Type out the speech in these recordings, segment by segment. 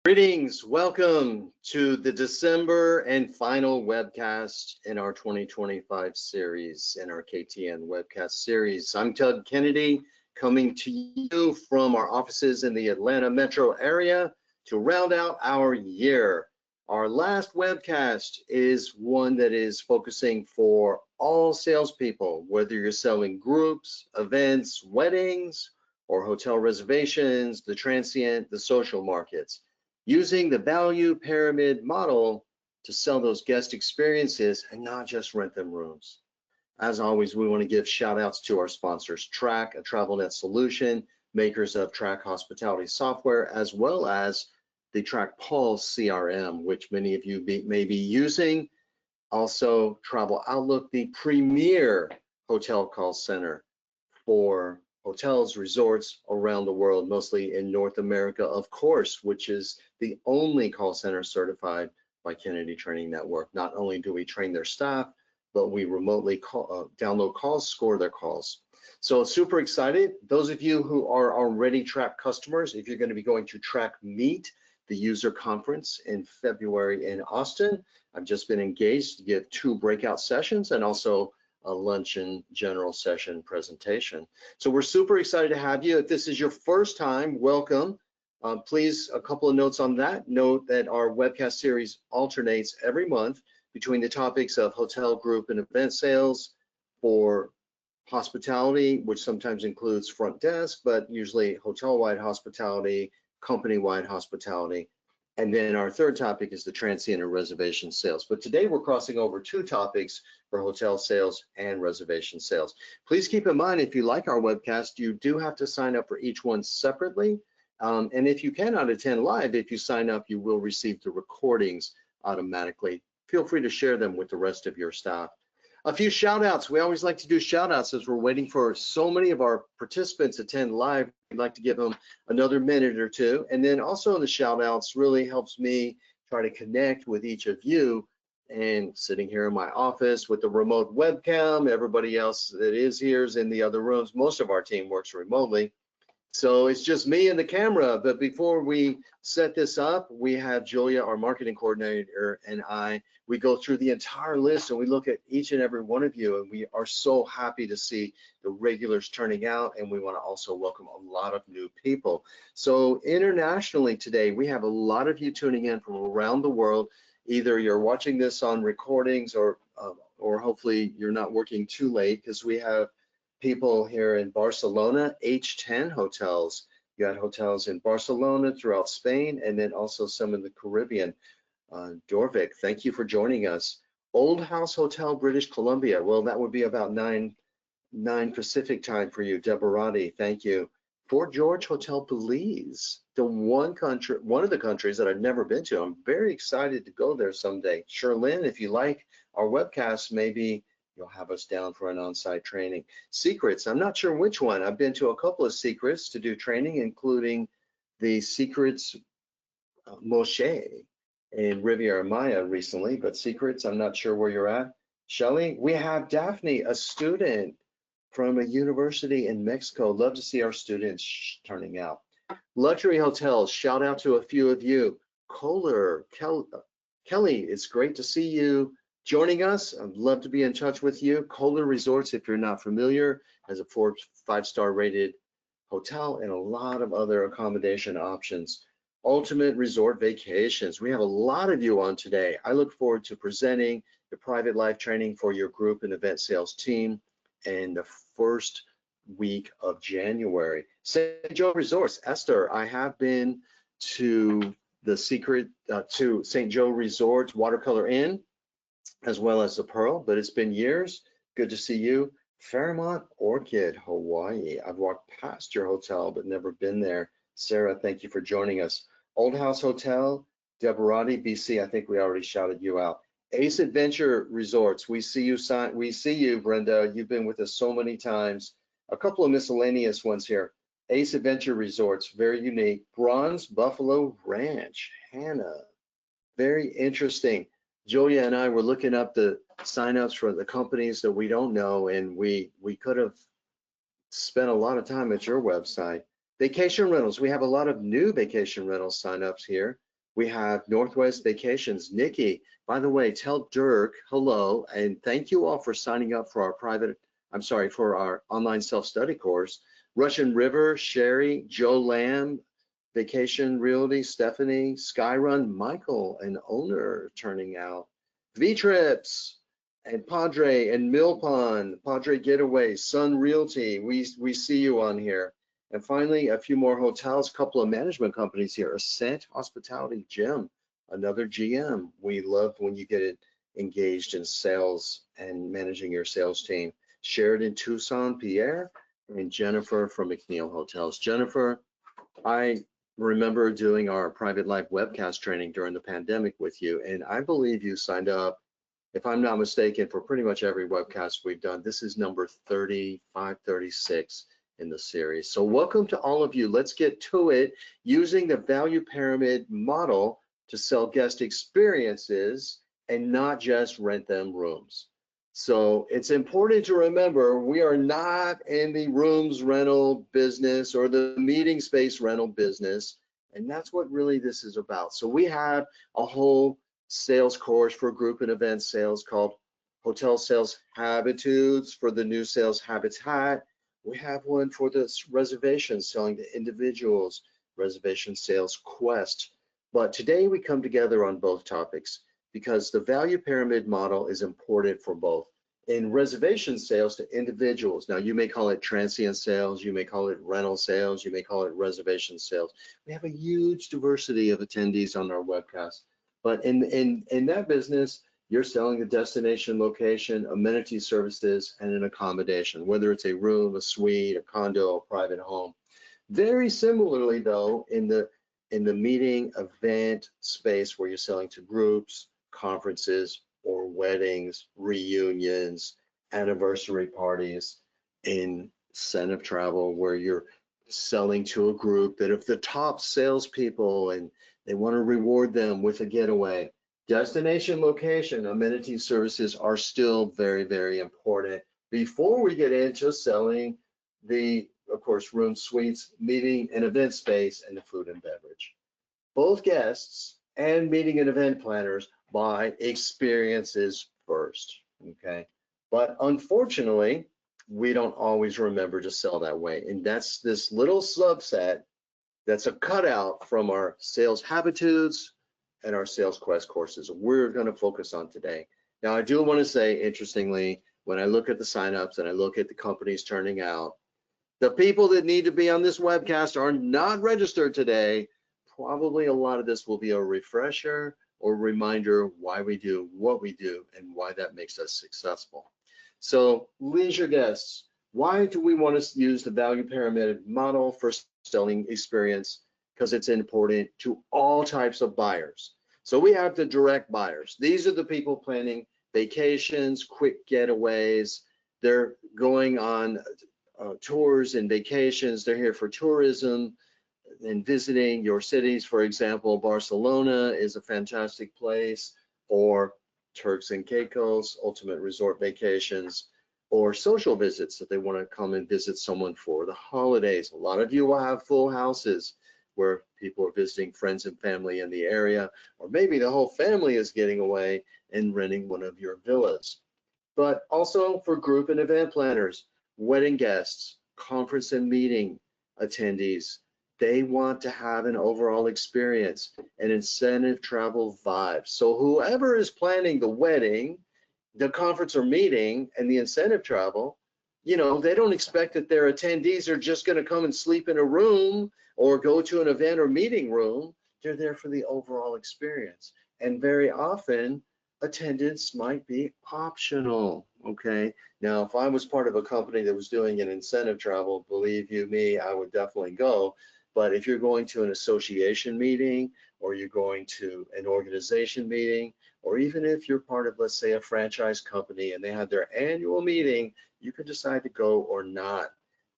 Greetings, welcome to the December and final webcast in our 2025 series, in our KTN webcast series. I'm Doug Kennedy, coming to you from our offices in the Atlanta metro area to round out our year. Our last webcast is one that is focusing for all salespeople, whether you're selling groups, events, weddings, or hotel reservations, the transient, the social markets, using the value pyramid model to sell those guest experiences and not just rent them rooms. As always, we want to give shout outs to our sponsors, Track, a TravelNet solution, makers of Track Hospitality software, as well as the Track Pulse CRM, which many of you may be using. Also, Travel Outlook, the premier hotel call center for hotels, resorts around the world, mostly in North America, of course, which is the only call center certified by Kennedy Training Network. Not only do we train their staff, but we remotely download calls, score their calls. So super excited. Those of you who are already Track customers, if you're going to be going to Track Meet, the user conference in February in Austin, I've just been engaged to give 2 breakout sessions and also a luncheon general session presentation. So we're super excited to have you. If this is your first time, welcome. Please, a couple of notes on that. Note that our webcast series alternates every month between the topics of hotel, group, and event sales, for hospitality, which sometimes includes front desk, but usually hotel-wide hospitality, company-wide hospitality. And then our third topic is the transient and reservation sales. But today we're crossing over 2 topics for hotel sales and reservation sales. Please keep in mind, if you like our webcast, you do have to sign up for each one separately. And if you cannot attend live, if you sign up, you will receive the recordings automatically. Feel free to share them with the rest of your staff. A few shout outs. We always like to do shout outs as we're waiting for so many of our participants to attend live. We'd like to give them another minute or 2. And then also the shout outs really helps me try to connect with each of you. And sitting here in my office with the remote webcam, everybody else that is here is in the other rooms. Most of our team works remotely. So it's just me and the camera. But before we set this up, we have Julia, our marketing coordinator, and we go through the entire list and we look at each and every one of you. And we are so happy to see the regulars turning out. And we want to also welcome a lot of new people. So internationally today, we have a lot of you tuning in from around the world. Either you're watching this on recordings or hopefully you're not working too late, because we have people here in Barcelona, H10 hotels. You got hotels in Barcelona, throughout Spain, and then also some in the Caribbean. Dorvik, thank you for joining us. Old House Hotel, British Columbia. Well, that would be about 9 Pacific time for you. Deborati, thank you. Fort George Hotel, Belize, one of the countries that I've never been to. I'm very excited to go there someday. Sherlyn, if you like our webcast, maybe you'll have us down for an on-site training. Secrets, I'm not sure which one. I've been to a couple of Secrets to do training, including the Secrets Moshe in Riviera Maya recently, but Secrets, I'm not sure where you're at. Shelly, we have Daphne, a student from a university in Mexico. Love to see our students turning out. Luxury hotels, shout out to a few of you. Kohler, Kelly, it's great to see you joining us. I'd love to be in touch with you. Kohler Resorts, if you're not familiar, has a 5-star rated hotel and a lot of other accommodation options. Ultimate Resort Vacations, we have a lot of you on today. I look forward to presenting the private life training for your group and event sales team in the first week of January. St. Joe Resorts, Esther, I have been to the to St. Joe Resorts Watercolor Inn, as well as the Pearl, but it's been years. Good to see you. Fairmont Orchid, Hawaii. I've walked past your hotel, but never been there. Sarah, thank you for joining us. Old House Hotel, Deborati, BC, I think we already shouted you out. Ace Adventure Resorts, we see you, Brenda. You've been with us so many times. A couple of miscellaneous ones here. Ace Adventure Resorts, very unique. Bronze Buffalo Ranch, Hannah, very interesting. Julia and I were looking up the signups for the companies that we don't know, and we could have spent a lot of time at your website. Vacation rentals, we have a lot of new vacation rental signups here. We have Northwest Vacations. Nikki, by the way, tell Dirk hello and thank you all for signing up for for our online self-study course. Russian River, Sherry, Joe Lamb, Vacation Realty, Stephanie, Skyrun, Michael, and owner turning out. V-Trips and Padre and Mill Pond, Padre Getaway, Sun Realty, we see you on here. And finally, a few more hotels, couple of management companies here. Ascent Hospitality, Jim, another GM. We love when you get engaged in sales and managing your sales team. Sheridan Tucson, Pierre, and Jennifer from McNeil Hotels. Jennifer, I remember doing our private life webcast training during the pandemic with you, and I believe you signed up, if I'm not mistaken, for pretty much every webcast we've done. This is number 35, 36 in the series. So welcome to all of you. Let's get to it, using the value pyramid model to sell guest experiences and not just rent them rooms. So it's important to remember we are not in the rooms rental business or the meeting space rental business, and that's what really this is about. So we have a whole sales course for group and event sales called Hotel Sales Habitudes for the new sales habitat. We have one for this reservation, selling to individuals, reservation sales quest. But today we come together on both topics because the value pyramid model is important for both. In reservation sales to individuals, now you may call it transient sales, you may call it rental sales, you may call it reservation sales. We have a huge diversity of attendees on our webcast. But in that business, you're selling the destination, location, amenity services, and an accommodation, whether it's a room, a suite, a condo, a private home. Very similarly, though, in the meeting event space where you're selling to groups, conferences, or weddings, reunions, anniversary parties, incentive travel where you're selling to a group that if the top salespeople and they want to reward them with a getaway. Destination, location, amenity services are still very, very important before we get into selling the, of course, room suites, meeting and event space, and the food and beverage. Both guests and meeting and event planners buy experiences first, okay? But unfortunately, we don't always remember to sell that way. And that's this little subset that's a cutout from our sales habitudes and our sales quest courses we're going to focus on today. Now, I do want to say, interestingly, when I look at the signups and I look at the companies turning out, the people that need to be on this webcast are not registered today. Probably a lot of this will be a refresher or reminder why we do what we do and why that makes us successful. So, leisure guests, why do we want to use the value pyramid model for selling experience? Because it's important to all types of buyers. So we have the direct buyers. These are the people planning vacations, quick getaways. They're going on tours and vacations. They're here for tourism and visiting your cities. For example, Barcelona is a fantastic place, or Turks and Caicos, Ultimate Resort Vacations, or social visits that they want to come and visit someone for the holidays. A lot of you will have full houses where people are visiting friends and family in the area, or maybe the whole family is getting away and renting one of your villas. But also for group and event planners, wedding guests, conference and meeting attendees, they want to have an overall experience, an incentive travel vibe. So whoever is planning the wedding, the conference or meeting, and the incentive travel, you know, they don't expect that their attendees are just going to come and sleep in a room or go to an event or meeting room. They're there for the overall experience. And very often, attendance might be optional, okay? Now, if I was part of a company that was doing an incentive travel, believe you me, I would definitely go. But if you're going to an association meeting, or you're going to an organization meeting, or even if you're part of, let's say, a franchise company and they have their annual meeting, you can decide to go or not.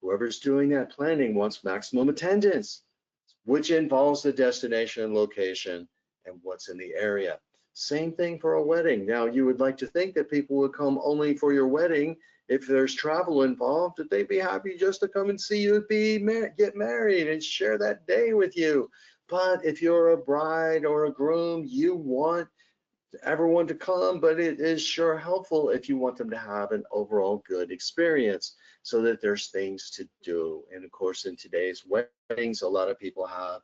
Whoever's doing that planning wants maximum attendance, which involves the destination and location and what's in the area. Same thing for a wedding. Now, you would like to think that people would come only for your wedding. If there's travel involved, that they'd be happy just to come and see you get married and share that day with you. But if you're a bride or a groom, you want everyone to come, but it is sure helpful if you want them to have an overall good experience so that there's things to do. And of course, in today's weddings, a lot of people have,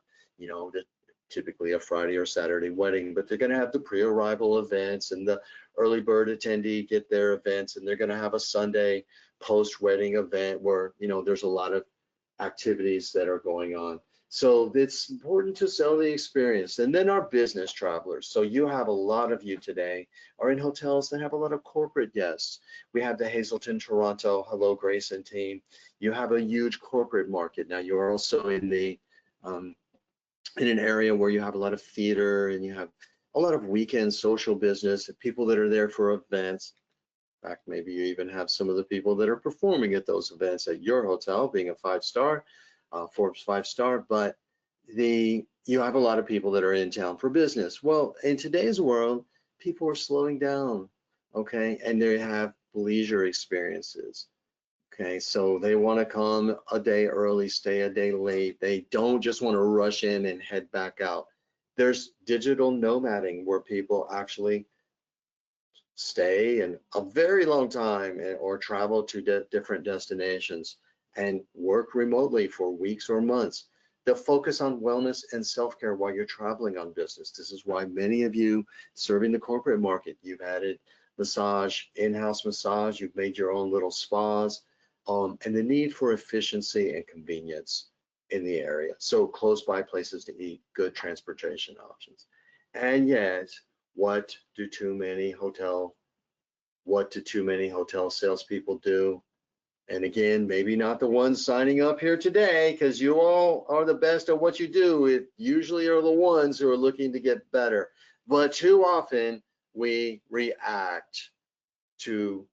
typically a Friday or Saturday wedding, but they're going to have the pre-arrival events and the early bird attendee get their events, and they're going to have a Sunday post-wedding event where, there's a lot of activities that are going on. So it's important to sell the experience. And then our business travelers. So you have a lot of you today are in hotels that have a lot of corporate guests. We have the Hazelton Toronto, hello Grace and team. You have a huge corporate market. Now you're also in an area where you have a lot of theater and you have a lot of weekend social business, people that are there for events. In fact, maybe you even have some of the people that are performing at those events at your hotel, being a 5-star, Forbes 5-star, but you have a lot of people that are in town for business. Well, in today's world, people are slowing down, okay, and they have leisure experiences. Okay, so they want to come a day early, stay a day late. They don't just want to rush in and head back out. There's digital nomading where people actually stay in a very long time or travel to different destinations and work remotely for weeks or months. They'll focus on wellness and self-care while you're traveling on business. This is why many of you serving the corporate market, you've added massage, in-house massage, you've made your own little spas, and the need for efficiency and convenience in the area. So close by places to eat, good transportation options. And yet, what do too many hotel salespeople do? And again, maybe not the ones signing up here today, because you all are the best at what you do. It usually are the ones who are looking to get better. But too often we react to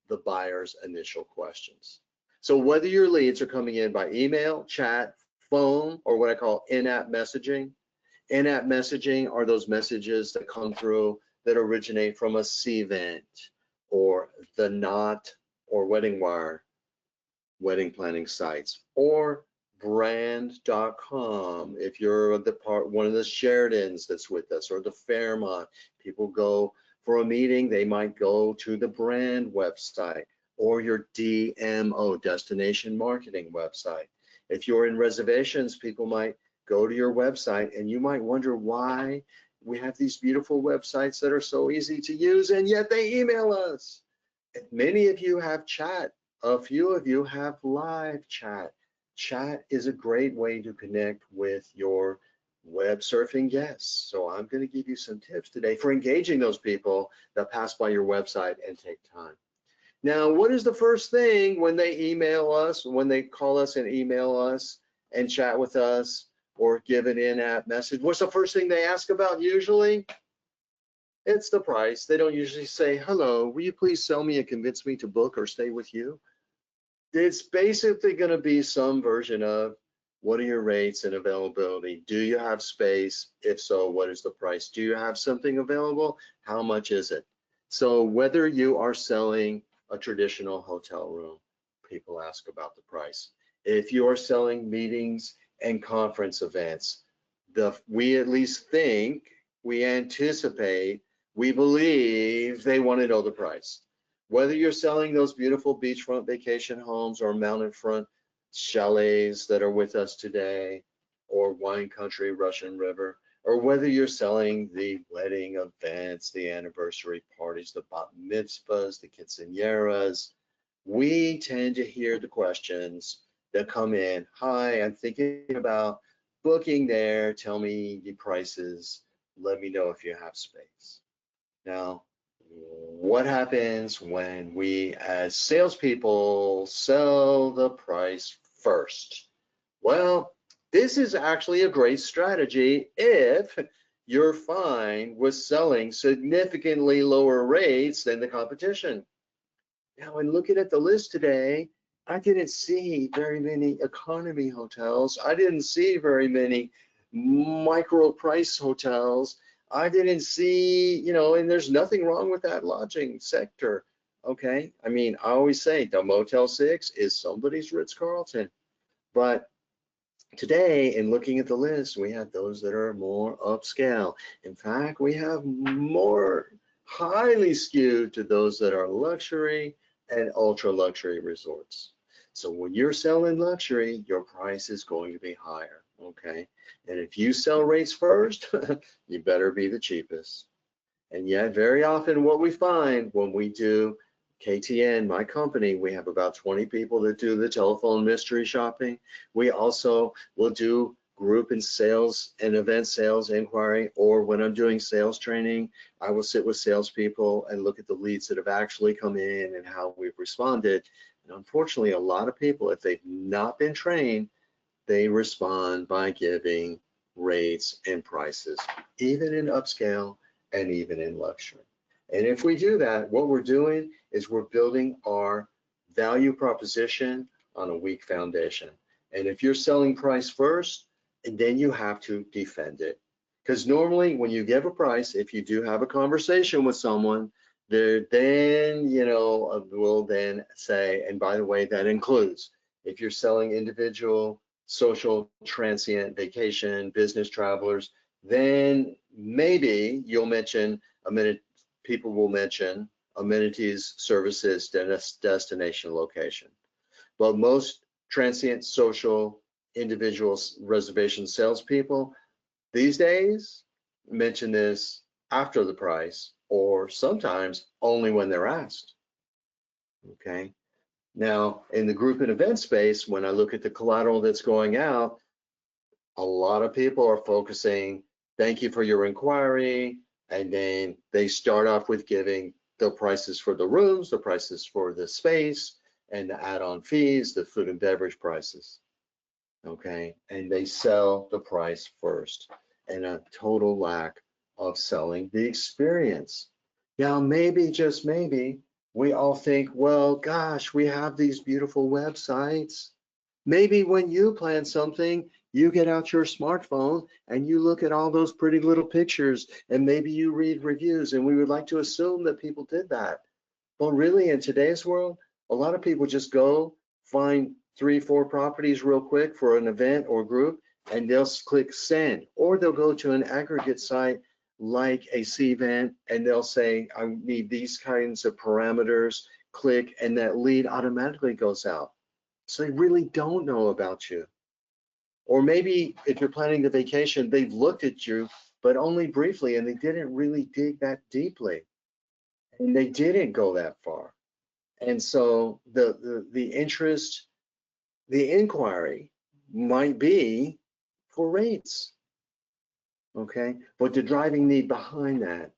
the buyer's initial questions. So whether your leads are coming in by email, chat, phone, or what I call in-app messaging are those messages that come through that originate from a Cvent or the Knot or Wedding Wire wedding planning sites, or brand.com if you're one of the Sheratons that's with us, or the Fairmont. People go for a meeting, they might go to the brand website or your DMO, destination marketing website. If you're in reservations, people might go to your website, and you might wonder why we have these beautiful websites that are so easy to use, and yet they email us. Many of you have chat. A few of you have live chat. Chat is a great way to connect with your web surfing guests. So I'm going to give you some tips today for engaging those people that pass by your website and take time. Now, what is the first thing when they email us, when they call us and email us and chat with us or give an in-app message? What's the first thing they ask about usually? It's the price. They don't usually say, hello, will you please sell me and convince me to book or stay with you? It's basically going to be some version of, what are your rates and availability? Do you have space? If so, what is the price? Do you have something available? How much is it? So whether you are selling a traditional hotel room, people ask about the price. If you are selling meetings and conference events, we at least think, we anticipate, we believe they want to know the price. Whether you're selling those beautiful beachfront vacation homes or mountain front chalets that are with us today, or wine country, Russian River, or whether you're selling the wedding events, the anniversary parties, the bat mitzvahs, the quinceañeras, we tend to hear the questions that come in. Hi, I'm thinking about booking there. Tell me the prices. Let me know if you have space. Now, what happens when we as salespeople sell the price first? Well, this is actually a great strategy if you're fine with selling significantly lower rates than the competition. Now, when looking at the list today, I didn't see very many economy hotels. I didn't see very many micro price hotels. I didn't see, and there's nothing wrong with that lodging sector, okay? I mean, I always say the Motel 6 is somebody's Ritz-Carlton, but Today, in looking at the list, we have those that are more upscale. In fact, we have more highly skewed to those that are luxury and ultra luxury resorts. So when you're selling luxury, your price is going to be higher, okay? And if you sell rates first, you better be the cheapest. And yet, very often what we find when we do KTN, my company, we have about 20 people that do the telephone mystery shopping. We also will do group and sales and event sales inquiry, or when I'm doing sales training, I will sit with salespeople and look at the leads that have actually come in and how we've responded. And unfortunately, a lot of people, if they've not been trained, they respond by giving rates and prices, even in upscale and even in luxury. And if we do that, what we're doing is we're building our value proposition on a weak foundation. And if you're selling price first, and then you have to defend it. Because normally when you give a price, if you do have a conversation with someone, they're then, will then say, and by the way, that includes if you're selling individual, social, transient, vacation, business travelers, then maybe you'll mention people will mention amenities, services, destination, location. But most transient, social, individual reservation salespeople these days mention this after the price, or sometimes only when they're asked. Okay. Now, in the group and event space, when I look at the collateral that's going out, a lot of people are focusing, thank you for your inquiry, and then they start off with giving the prices for the rooms, the prices for the space, and the add-on fees, the food and beverage prices. Okay, and they sell the price first, and a total lack of selling the experience. Now, maybe, just maybe, we all think, well, gosh, we have these beautiful websites. Maybe when you plan something, you get out your smartphone and you look at all those pretty little pictures, and maybe you read reviews, and we would like to assume that people did that. But really, in today's world, a lot of people just go find 3, 4 properties real quick for an event or group, and they'll click send, or they'll go to an aggregate site like a Cvent, and they'll say, I need these kinds of parameters, click, and that lead automatically goes out. So they really don't know about you. Or maybe if you're planning the vacation, they've looked at you, but only briefly, and they didn't really dig that deeply. And they didn't go that far. And so the interest, the inquiry might be for rates, okay? But the driving need behind that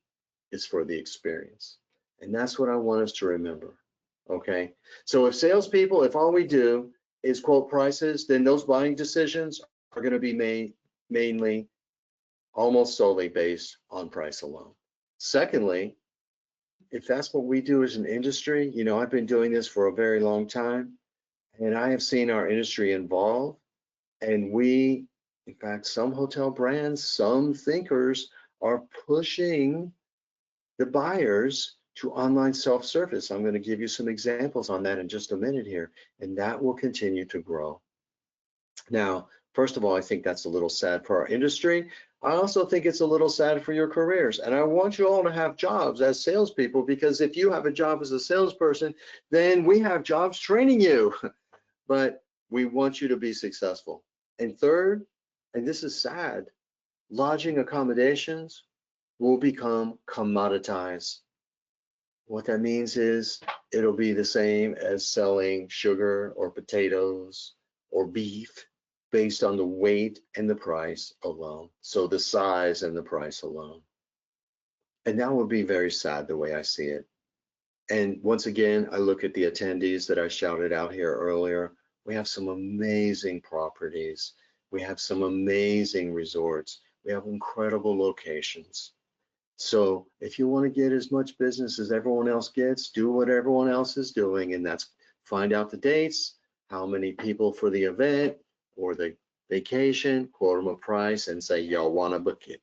is for the experience. And that's what I want us to remember, okay? So if salespeople, if all we do is quote prices, then those buying decisions are gonna be made mainly, almost solely based on price alone. Secondly, if that's what we do as an industry, I've been doing this for a very long time, and I have seen our industry evolve, and we, in fact, some hotel brands, some thinkers are pushing the buyers to online self-service. I'm going to give you some examples on that in just a minute here, and that will continue to grow. Now, first of all, I think that's a little sad for our industry. I also think it's a little sad for your careers. And I want you all to have jobs as salespeople, because if you have a job as a salesperson, then we have jobs training you. But we want you to be successful. And third, and this is sad, lodging accommodations will become commoditized. What that means is it'll be the same as selling sugar or potatoes or beef based on the weight and the price alone. So the size and the price alone. And that would be very sad the way I see it. And once again, I look at the attendees that I shouted out here earlier. We have some amazing properties. We have some amazing resorts. We have incredible locations. So if you want to get as much business as everyone else gets, do what everyone else is doing, and that's find out the dates, how many people for the event or the vacation, quote them a price, and say, y'all want to book it.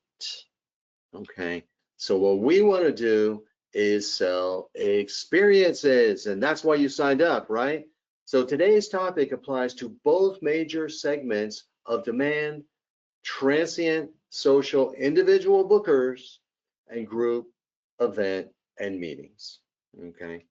Okay, so what we want to do is sell experiences, and that's why you signed up, right? So today's topic applies to both major segments of demand, transient, social, individual bookers, and group, event, and meetings. Okay.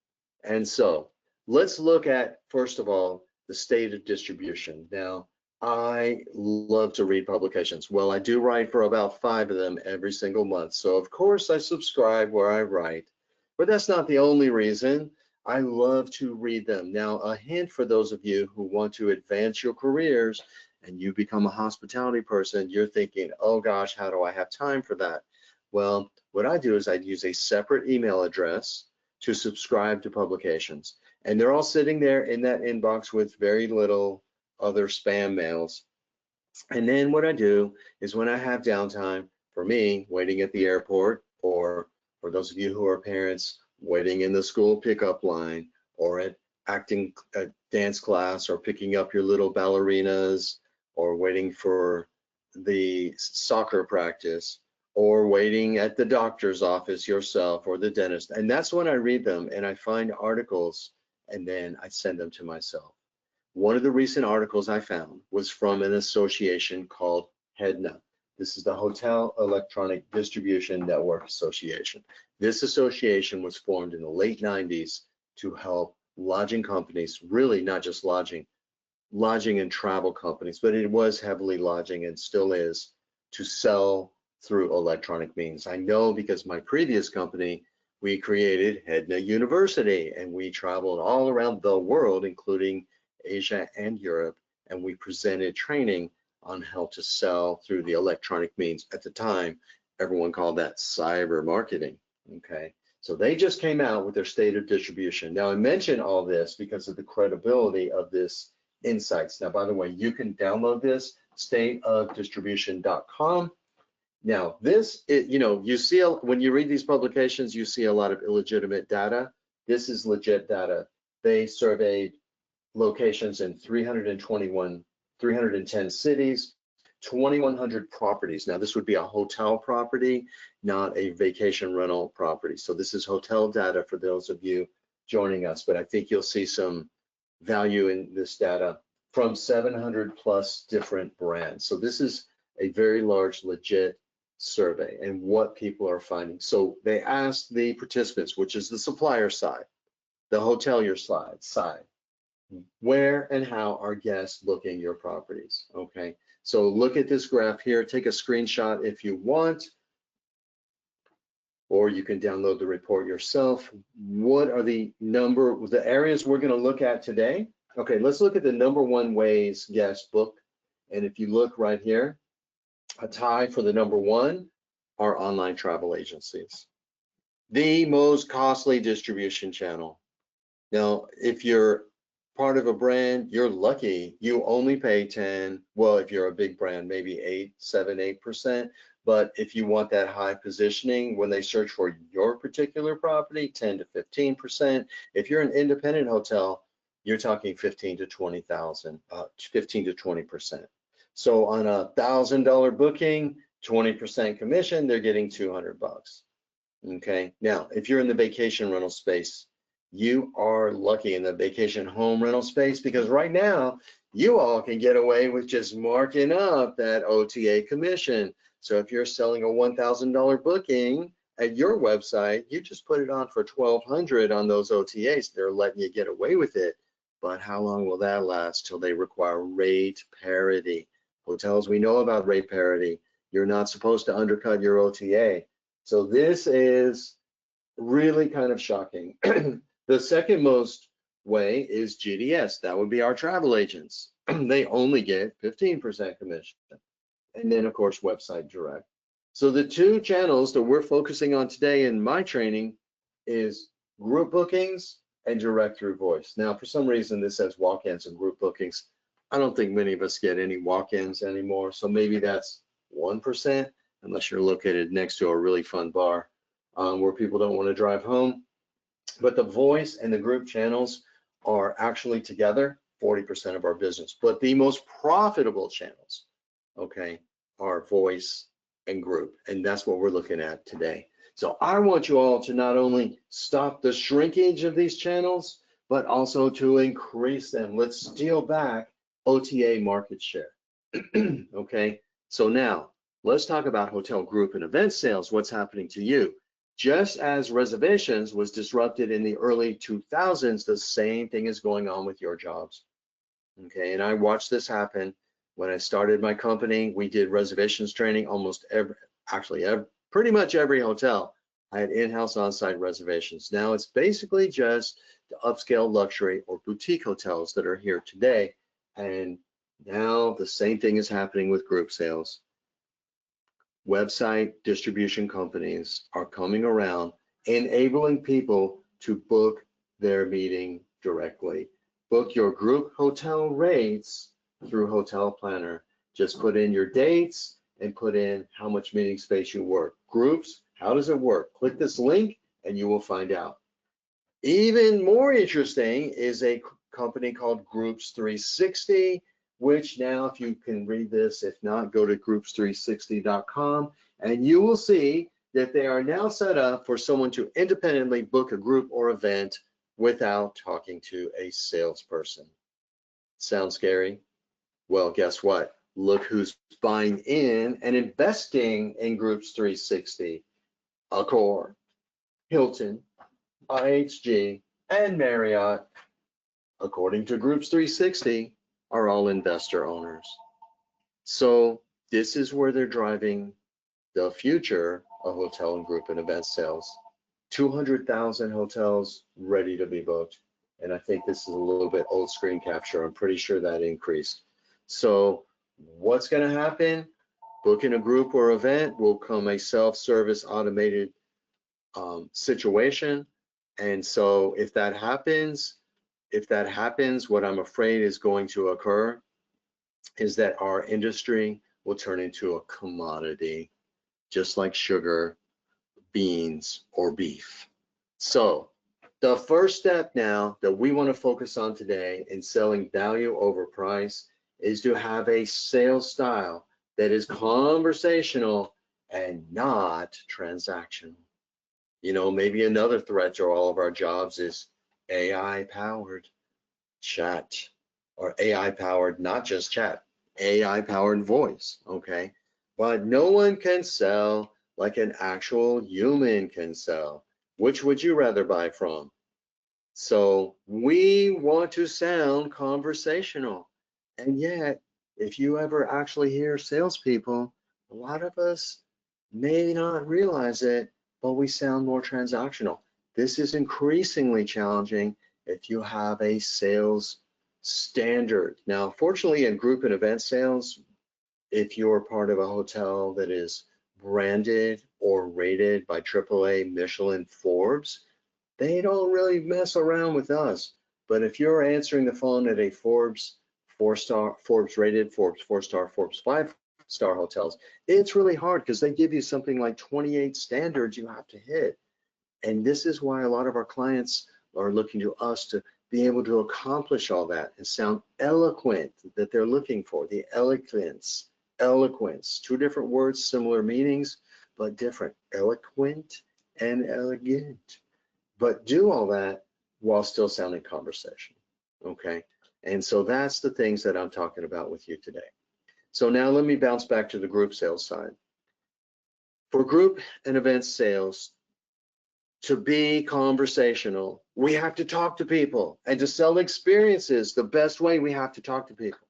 And so let's look at, first of all, the state of distribution. Now, I love to read publications. Well, I do write for about 5 of them every single month. So of course I subscribe where I write, but that's not the only reason. I love to read them. Now, a hint for those of you who want to advance your careers and you become a hospitality person, you're thinking, oh gosh, how do I have time for that? Well, what I do is I'd use a separate email address to subscribe to publications. And they're all sitting there in that inbox with very little other spam mails. And then what I do is when I have downtime, for me, waiting at the airport, or for those of you who are parents, waiting in the school pickup line, or at acting dance class, or picking up your little ballerinas, or waiting for the soccer practice, or waiting at the doctor's office yourself, or the dentist. And that's when I read them and I find articles and then I send them to myself. One of the recent articles I found was from an association called HEDNA. This is the Hotel Electronic Distribution Network Association. This association was formed in the late 90s to help lodging companies, really not just lodging and travel companies, but it was heavily lodging and still is, to sell through electronic means. I know because my previous company, we created HEDNA University, and we traveled all around the world, including Asia and Europe, and we presented training on how to sell through the electronic means. At the time, everyone called that cyber marketing. Okay, so they just came out with their state of distribution. Now, I mention all this because of the credibility of this insights. Now, by the way, you can download this, stateofdistribution.com. Now, this, you see, when you read these publications, you see a lot of illegitimate data. This is legit data. They surveyed locations in 310 cities, 2,100 properties. Now, this would be a hotel property, not a vacation rental property. So this is hotel data for those of you joining us, but I think you'll see some value in this data from 700 plus different brands. So this is a very large, legit survey and what people are finding. So they asked the participants, which is the supplier side, the hotelier side, where and how are guests booking your properties? Okay, so look at this graph here, take a screenshot if you want, or you can download the report yourself. What are the areas we're going to look at today? Okay, let's look at the #1 ways guests book. And if you look right here, a tie for the #1 are online travel agencies. The most costly distribution channel. Now, if you're part of a brand, you're lucky. You only pay 10. Well, if you're a big brand, maybe 8%. But if you want that high positioning, when they search for your particular property, 10 to 15%. If you're an independent hotel, you're talking 15 to 20%. So on a $1,000 booking, 20% commission, they're getting $200. Okay. Now, if you're in the vacation rental space, you are lucky in the vacation home rental space, because right now you all can get away with just marking up that OTA commission. So if you're selling a $1,000 booking at your website, you just put it on for $1,200 on those OTAs. They're letting you get away with it. But how long will that last till they require rate parity? Hotels, we know about rate parity. You're not supposed to undercut your OTA. So this is really kind of shocking. The second most way is GDS. That would be our travel agents. They only get 15% commission. And then of course, website direct. So the two channels that we're focusing on today in my training is group bookings and direct through voice. Now, for some reason, this says walk-ins and group bookings. I don't think many of us get any walk-ins anymore. So maybe that's 1%, unless you're located next to a really fun bar where people don't want to drive home. But the voice and the group channels are actually together 40% of our business. But the most profitable channels, okay, are voice and group. And that's what we're looking at today. So I want you all to not only stop the shrinkage of these channels, but also to increase them. Let's steal back OTA market share. Okay, so now let's talk about hotel group and event sales. What's happening to you? Just as reservations was disrupted in the early 2000s, the same thing is going on with your jobs. Okay, and I watched this happen when I started my company. We did reservations training almost pretty much every hotel. I had in-house on-site reservations. Now it's basically just the upscale luxury or boutique hotels that are here today. And now the same thing is happening with group sales. Website distribution companies are coming around, enabling people to book their meeting directly. Book your group hotel rates through Hotel Planner. Just put in your dates and put in how much meeting space you work. Groups, how does it work? Click this link and you will find out. Even more interesting is a company called Groups 360, which now, if you can read this, if not, go to groups360.com and you will see that they are now set up for someone to independently book a group or event without talking to a salesperson. Sound scary? Well, guess what? Look who's buying in and investing in Groups 360. Accor, Hilton, IHG, and Marriott, according to Groups 360, are all investor owners. So this is where they're driving the future of hotel and group and event sales. 200,000 hotels ready to be booked. And I think this is a little bit old screen capture. I'm pretty sure that increased. So what's going to happen? Booking a group or event will come a self-service automated situation. And so if that happens, what I'm afraid is going to occur is that our industry will turn into a commodity, just like sugar, beans, or beef. So the first step now that we want to focus on today in selling value over price is to have a sales style that is conversational and not transactional. You know, maybe another threat to all of our jobs is AI powered chat, or AI powered, not just chat, AI powered voice, okay? But no one can sell like an actual human can sell. Which would you rather buy from? So we want to sound conversational. And yet, if you ever actually hear salespeople, a lot of us may not realize it, but we sound more transactional. This is increasingly challenging if you have a sales standard. Now, fortunately, in group and event sales, if you're part of a hotel that is branded or rated by AAA, Michelin, Forbes, they don't really mess around with us. But if you're answering the phone at a Forbes 4-star, Forbes rated, Forbes 4-star, Forbes 5-star hotels, it's really hard because they give you something like 28 standards you have to hit. And this is why a lot of our clients are looking to us to be able to accomplish all that and sound eloquent that they're looking for. The eloquence, two different words, similar meanings, but different. Eloquent and elegant. But do all that while still sounding conversational, okay? And so that's the things that I'm talking about with you today. So now let me bounce back to the group sales side. For group and event sales, to be conversational, we have to talk to people, and to sell experiences, the best way, we have to talk to people.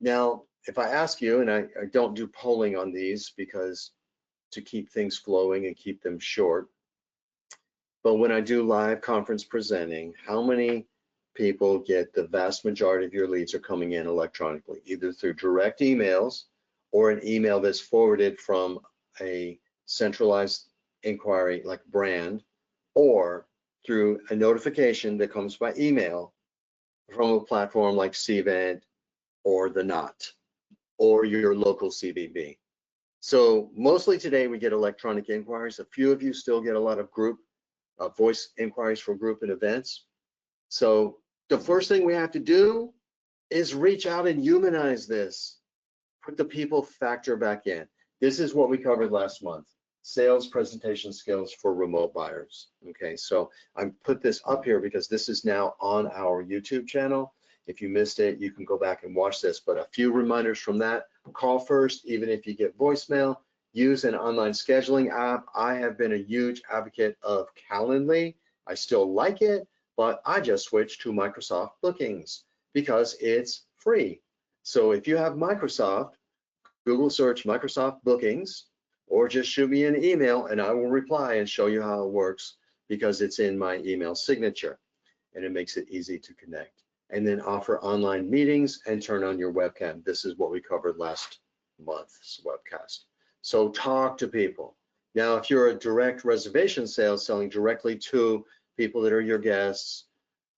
Now, if I ask you, and I don't do polling on these because to keep things flowing and keep them short, but when I do live conference presenting, how many people get the vast majority of your leads are coming in electronically, either through direct emails or an email that's forwarded from a centralized inquiry like Brand, or through a notification that comes by email from a platform like Cvent or The Knot or your local CVB. So mostly today we get electronic inquiries. A few of you still get a lot of group voice inquiries for group and events. So the first thing we have to do is reach out and humanize this. Put the people factor back in. This is what we covered last month. Sales presentation skills for remote buyers. Okay, so I put this up here because this is now on our YouTube channel. If you missed it, you can go back and watch this, but a few reminders from that. Call first, even if you get voicemail. Use an online scheduling app. I have been a huge advocate of Calendly. I still like it, but I just switched to Microsoft Bookings because it's free. So if you have Microsoft, Google search Microsoft Bookings, or just shoot me an email and I will reply and show you how it works because it's in my email signature and it makes it easy to connect. And then offer online meetings and turn on your webcam. This is what we covered last month's webcast. So talk to people. Now, if you're a direct reservation sales selling directly to people that are your guests,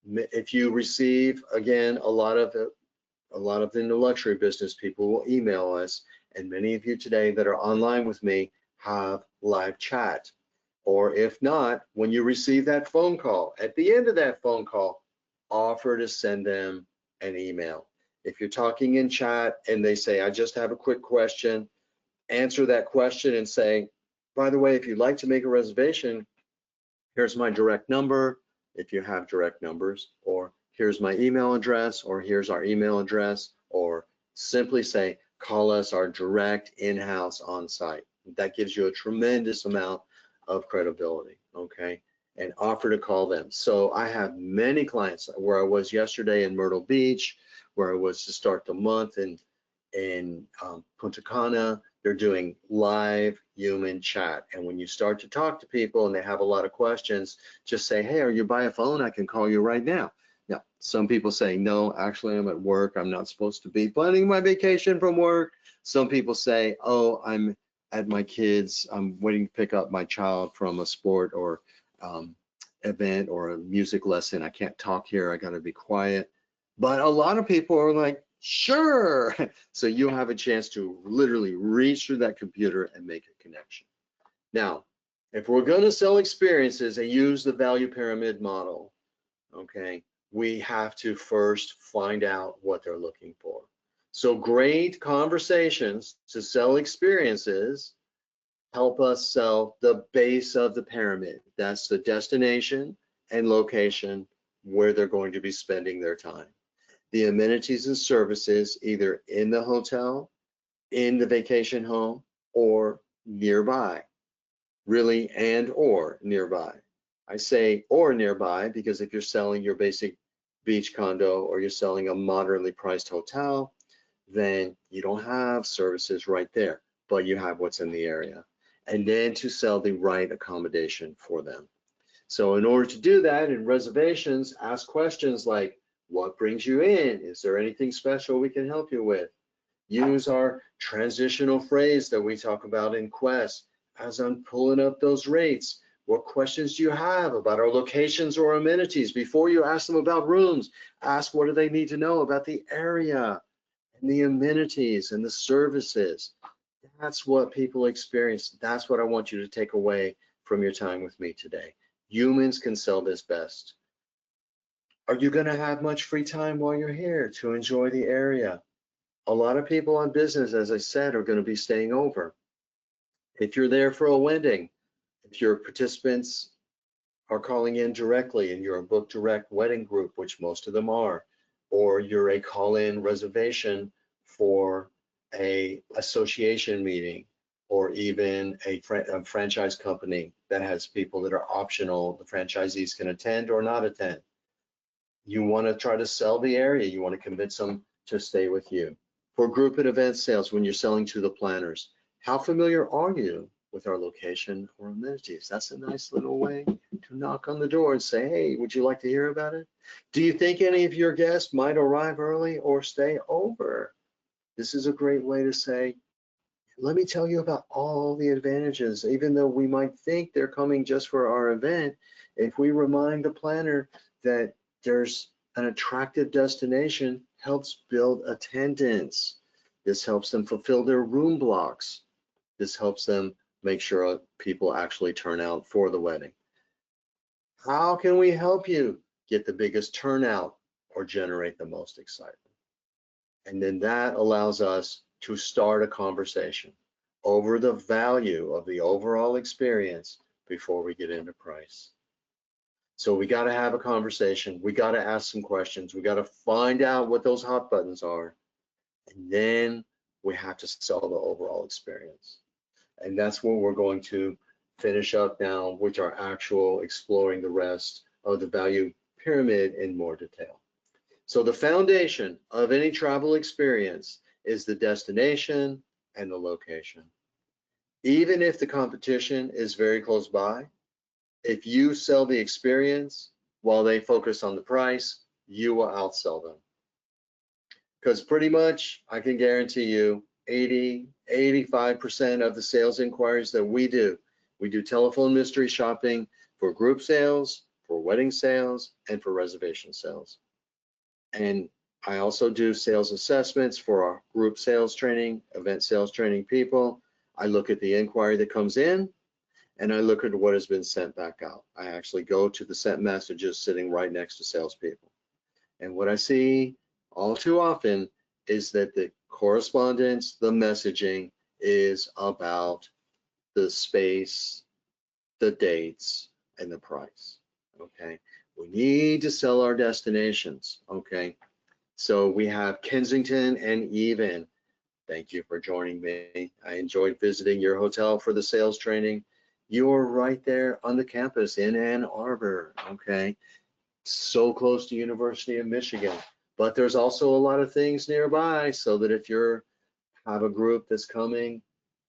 if you receive, again, a lot of in the luxury business, people will email us, and many of you today that are online with me have live chat. Or if not, when you receive that phone call, at the end of that phone call, offer to send them an email. If you're talking in chat and they say, I just have a quick question, answer that question and say, by the way, if you'd like to make a reservation, here's my direct number, if you have direct numbers, or here's my email address, or here's our email address, or simply say, call us our direct in-house on-site. That gives you a tremendous amount of credibility, okay? And offer to call them. So I have many clients where I was yesterday in Myrtle Beach, where I was to start the month in Punta Cana. They're doing live human chat. And when you start to talk to people and they have a lot of questions, just say, hey, are you by a phone? I can call you right now. Now, some people say, no, actually I'm at work. I'm not supposed to be planning my vacation from work. Some people say, oh, I'm at my kids. I'm waiting to pick up my child from a sport or event or a music lesson. I can't talk here. I got to be quiet. But a lot of people are like, sure. So you'll have a chance to literally reach through that computer and make a connection. Now, if we're going to sell experiences and use the value pyramid model, okay, we have to first find out what they're looking for. So great conversations to sell experiences help us sell the base of the pyramid. That's the destination and location where they're going to be spending their time. The amenities and services either in the hotel, in the vacation home, or nearby, really, and or nearby. I say or nearby because if you're selling your basic beach condo or you're selling a moderately priced hotel, then you don't have services right there, but you have what's in the area. And then to sell the right accommodation for them. So in order to do that in reservations, ask questions like, what brings you in? Is there anything special we can help you with? Use our transitional phrase that we talk about in Quest. As I'm pulling up those rates, what questions do you have about our locations or amenities? Before you ask them about rooms, ask what do they need to know about the area and the amenities and the services. That's what people experience. That's what I want you to take away from your time with me today. Humans can sell this best. Are you going to have much free time while you're here to enjoy the area? A lot of people on business, as I said, are going to be staying over. If you're there for a wedding, if your participants are calling in directly and you're a book direct wedding group, which most of them are, or you're a call-in reservation for a association meeting, or even a franchise company that has people that are optional, the franchisees can attend or not attend. You want to try to sell the area, you want to convince them to stay with you. For group and event sales, when you're selling to the planners, how familiar are you with our location or amenities? That's a nice little way to knock on the door and say, hey, would you like to hear about it? Do you think any of your guests might arrive early or stay over? This is a great way to say, let me tell you about all the advantages. Even though we might think they're coming just for our event, if we remind the planner that there's an attractive destination, helps build attendance. This helps them fulfill their room blocks. This helps them make sure people actually turn out for the wedding. How can we help you get the biggest turnout or generate the most excitement? And then that allows us to start a conversation over the value of the overall experience before we get into price. So we got to have a conversation. We got to ask some questions. We got to find out what those hot buttons are. And then we have to sell the overall experience. And that's what we're going to finish up now with our actual exploring the rest of the value pyramid in more detail. So the foundation of any travel experience is the destination and the location. Even if the competition is very close by, if you sell the experience while they focus on the price, you will outsell them. Because pretty much, I can guarantee you 80, 85% of the sales inquiries that we do telephone mystery shopping for group sales, for wedding sales, and for reservation sales. And I also do sales assessments for our group sales training, event sales training people. I look at the inquiry that comes in, and I look at what has been sent back out. I actually go to the sent messages sitting right next to salespeople. And what I see all too often is that the correspondence, the messaging is about the space, the dates, and the price, okay? We need to sell our destinations, okay? So we have Kensington and Even. Thank you for joining me. I enjoyed visiting your hotel for the sales training. You're right there on the campus in Ann Arbor, okay? So close to University of Michigan. But there's also a lot of things nearby, so that if you're have a group that's coming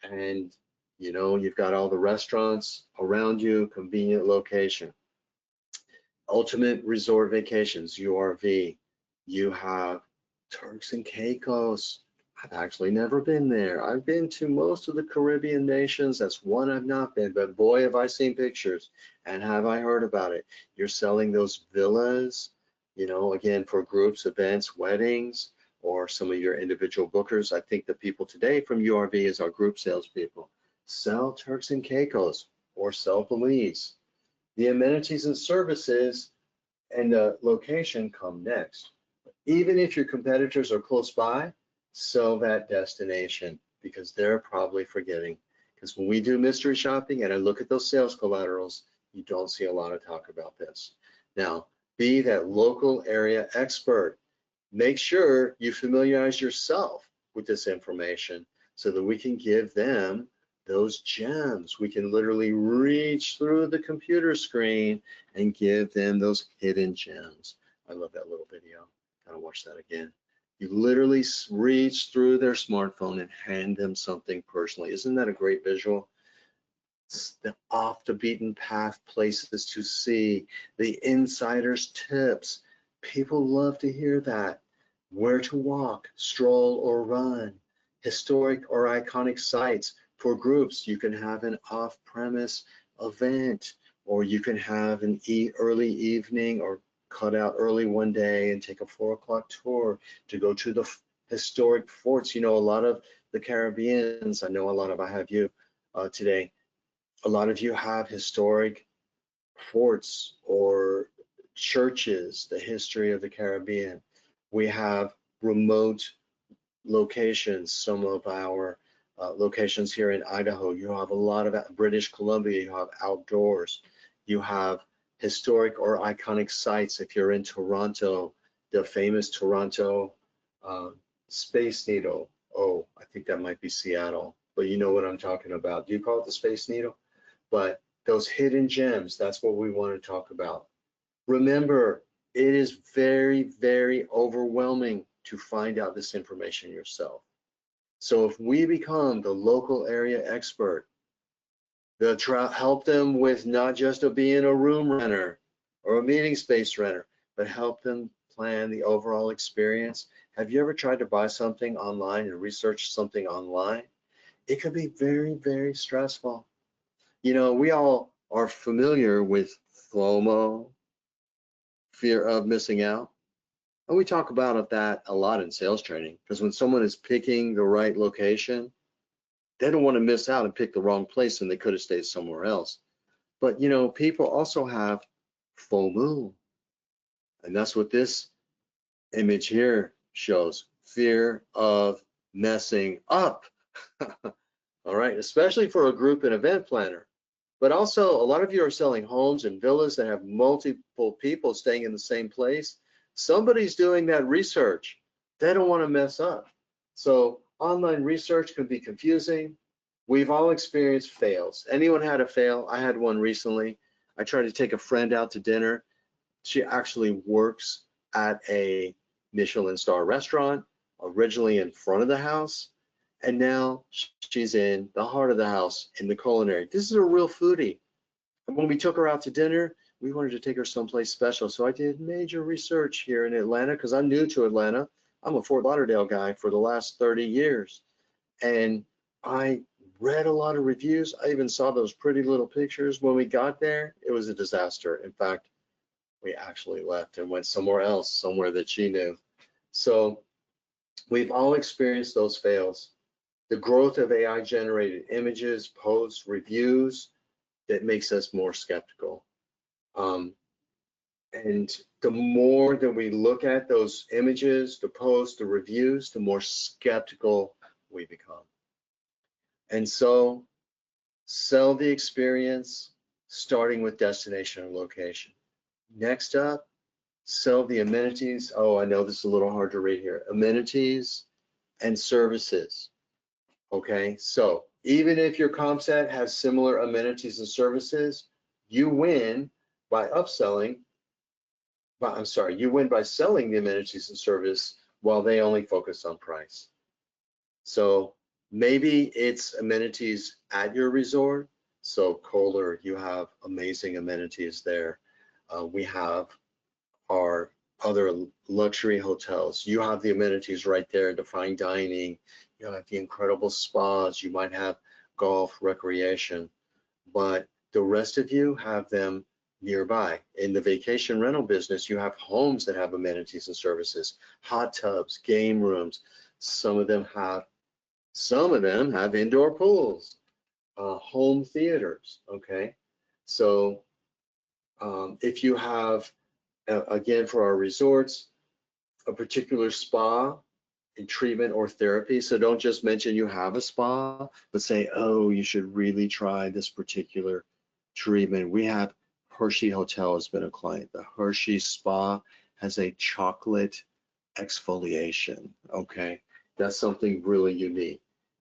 and you know you've got all the restaurants around you, convenient location. Ultimate Resort Vacations, URV. You have Turks and Caicos. I've actually never been there. I've been to most of the Caribbean nations. That's one I've not been, but boy, have I seen pictures and have I heard about it. You're selling those villas, you know, again, for groups, events, weddings, or some of your individual bookers. I think the people today from URV is our group salespeople. Sell Turks and Caicos or sell Belize. The amenities and services and the location come next. Even if your competitors are close by, sell that destination because they're probably forgetting. Because when we do mystery shopping and I look at those sales collaterals, you don't see a lot of talk about this. Now, be that local area expert. Make sure you familiarize yourself with this information so that we can give them those gems. We can literally reach through the computer screen and give them those hidden gems. I love that little video. Gotta watch that again. You literally reach through their smartphone and hand them something personally. Isn't that a great visual? It's the off the beaten path places to see, the insider's tips. People love to hear that. Where to walk, stroll, or run. Historic or iconic sites. For groups, you can have an off-premise event, or you can have an early evening or cut out early one day and take a 4 o'clock tour to go to the historic forts. You know, a lot of the Caribbeans, I know a lot of, I have you today, a lot of you have historic forts or churches, the history of the Caribbean. We have remote locations, some of our locations here in Idaho. You have a lot of British Columbia, you have outdoors. You have historic or iconic sites. If you're in Toronto, the famous Toronto Space Needle. Oh, I think that might be Seattle, but you know what I'm talking about. Do you call it the Space Needle? But those hidden gems, that's what we want to talk about. Remember, it is very, very overwhelming to find out this information yourself. So if we become the local area expert, help them with not just being a room renter or a meeting space renter, but help them plan the overall experience. Have you ever tried to buy something online and research something online? It can be very, very stressful. You know, we all are familiar with FOMO, fear of missing out. And we talk about that a lot in sales training, because when someone is picking the right location, they don't want to miss out and pick the wrong place and they could have stayed somewhere else. But you know, people also have FOMO, and that's what this image here shows, fear of messing up. All right, especially for a group and event planner. But also, a lot of you are selling homes and villas that have multiple people staying in the same place. Somebody's doing that research. They don't want to mess up. So online research can be confusing. We've all experienced fails. Anyone had a fail? I had one recently. I tried to take a friend out to dinner. She actually works at a Michelin star restaurant, originally in front of the house, and now she's in the heart of the house in the culinary. This is a real foodie. And when we took her out to dinner, we wanted to take her someplace special. So I did major research here in Atlanta because I'm new to Atlanta. I'm a Fort Lauderdale guy for the last 30 years. And I read a lot of reviews. I even saw those pretty little pictures. When we got there, it was a disaster. In fact, we actually left and went somewhere else, somewhere that she knew. So we've all experienced those fails. The growth of AI generated images, posts, reviews, that makes us more skeptical. And the more that we look at those images, the posts, the reviews, the more skeptical we become. And so sell the experience, starting with destination and location. Next up, sell the amenities. Oh, I know this is a little hard to read here. Amenities and services. Okay, so even if your comp set has similar amenities and services, you win by upselling. You win by selling the amenities and service while they only focus on price. So maybe it's amenities at your resort. So Kohler, you have amazing amenities there. We have our other luxury hotels. You have the amenities right there, the fine dining, you have the incredible spas, you might have golf, recreation, but the rest of you have them nearby. In the vacation rental business, you have homes that have amenities and services, hot tubs, game rooms. Some of them have indoor pools, home theaters, okay? So if you have, again, for our resorts, a particular spa and treatment or therapy. So don't just mention you have a spa, but say, oh, you should really try this particular treatment. We have Hershey Hotel has been a client. The Hershey Spa has a chocolate exfoliation, okay? That's something really unique.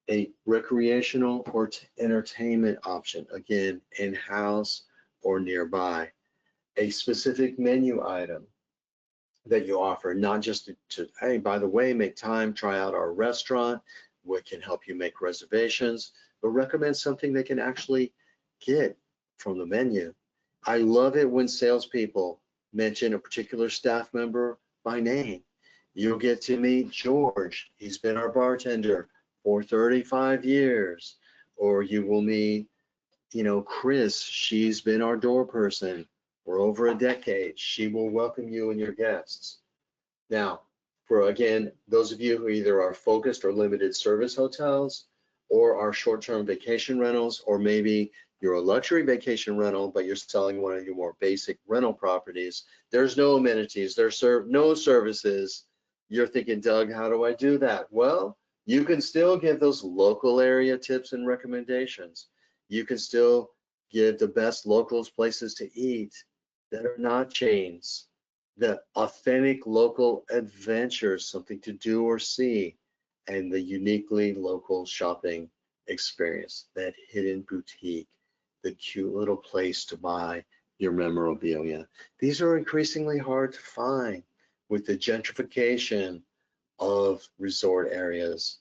A recreational or entertainment option, again, in-house or nearby. A specific menu item that you offer, not just to, hey, by the way, make time, try out our restaurant, what can help you make reservations, but recommend something they can actually get from the menu. I love it when salespeople mention a particular staff member by name. You'll get to meet George. He's been our bartender for 35 years. Or you will meet, Chris. She's been our door person for over a decade. She will welcome you and your guests. Now, for again, those of you who either are focused or limited service hotels or are short-term vacation rentals, or maybe you're a luxury vacation rental, but you're selling one of your more basic rental properties, there's no amenities, there's no services. You're thinking, Doug, how do I do that? Well, you can still give those local area tips and recommendations. You can still give the best locals places to eat that are not chains, the authentic local adventures, something to do or see, and the uniquely local shopping experience, that hidden boutique, the cute little place to buy your memorabilia. These are increasingly hard to find with the gentrification of resort areas.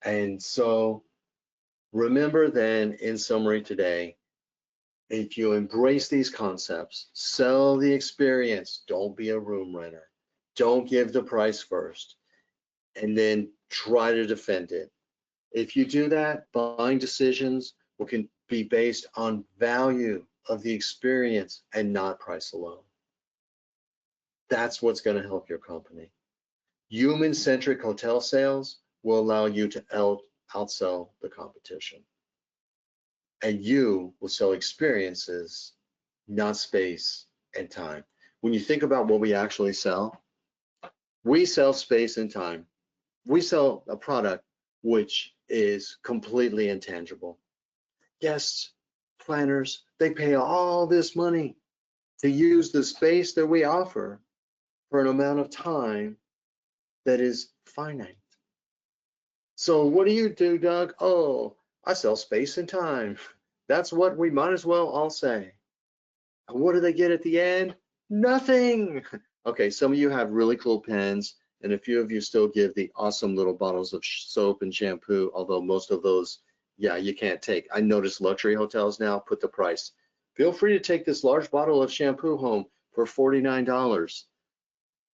And so remember then, in summary today, if you embrace these concepts, sell the experience, don't be a room renter, don't give the price first, and then try to defend it. If you do that, buying decisions can be based on value of the experience and not price alone. That's what's going to help your company. Human-centric hotel sales will allow you to outsell the competition. And you will sell experiences, not space and time. When you think about what we actually sell, we sell space and time. We sell a product which is completely intangible. Guests planners, they pay all this money to use the space that we offer for an amount of time that is finite. So what do you do, Doug? Oh, I sell space and time. That's what we might as well all say. And what do they get at the end? Nothing. Okay, some of you have really cool pens, and a few of you still give the awesome little bottles of soap and shampoo, although most of those, yeah, you can't take. I notice luxury hotels now put the price. Feel free to take this large bottle of shampoo home for $49.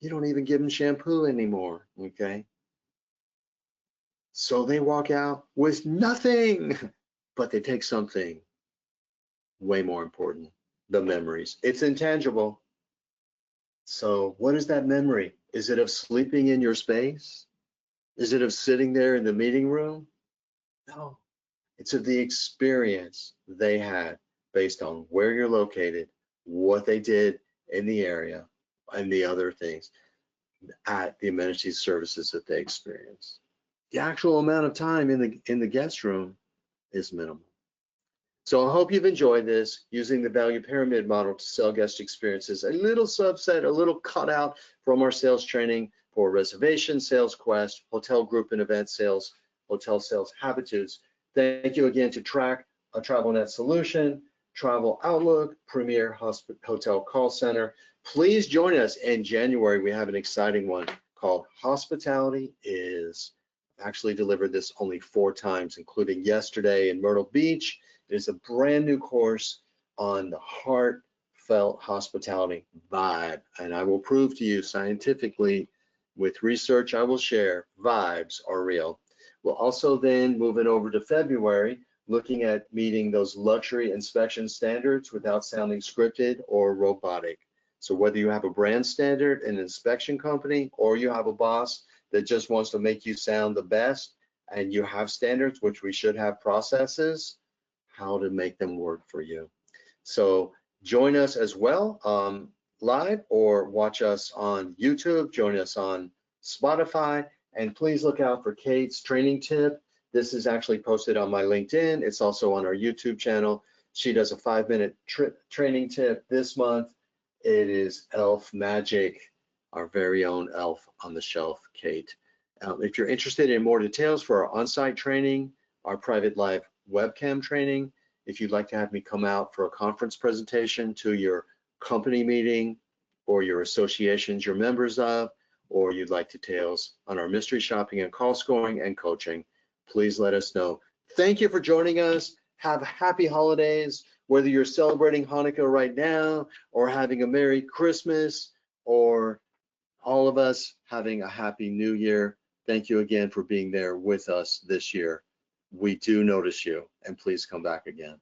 You don't even give them shampoo anymore, okay? So they walk out with nothing, but they take something way more important, the memories. It's intangible. So what is that memory? Is it of sleeping in your space? Is it of sitting there in the meeting room? No, it's of the experience they had based on where you're located, what they did in the area, and the other things at the amenities services that they experienced. The actual amount of time in the guest room is minimal. So I hope you've enjoyed this, using the value pyramid model to sell guest experiences, a little subset, a little cutout from our sales training for reservation, sales quest, hotel group and event sales, hotel sales habitudes. Thank you again to Track, a TravelNet solution, Travel Outlook, Premier Hotel Call Center. Please join us in January. We have an exciting one called Hospitality Is. Actually delivered this only 4 times, including yesterday in Myrtle Beach. It is a brand new course on the heartfelt hospitality vibe. And I will prove to you scientifically with research I will share, vibes are real. We'll also then move it over to February, looking at meeting those luxury inspection standards without sounding scripted or robotic. So whether you have a brand standard, an inspection company, or you have a boss that just wants to make you sound the best, and you have standards, which we should have processes, how to make them work for you. So join us as well live, or watch us on YouTube, join us on Spotify, and please look out for Kate's training tip. This is actually posted on my LinkedIn. It's also on our YouTube channel. She does a 5-minute training tip this month. It is Elf Magic, our very own elf on the shelf, Kate. If you're interested in more details for our on-site training, our private live webcam training, if you'd like to have me come out for a conference presentation to your company meeting or your associations you're members of, or you'd like details on our mystery shopping and call scoring and coaching, please let us know. Thank you for joining us. Have happy holidays, whether you're celebrating Hanukkah right now or having a Merry Christmas, or all of us having a Happy New Year. Thank you again for being there with us this year. We do notice you, and please come back again.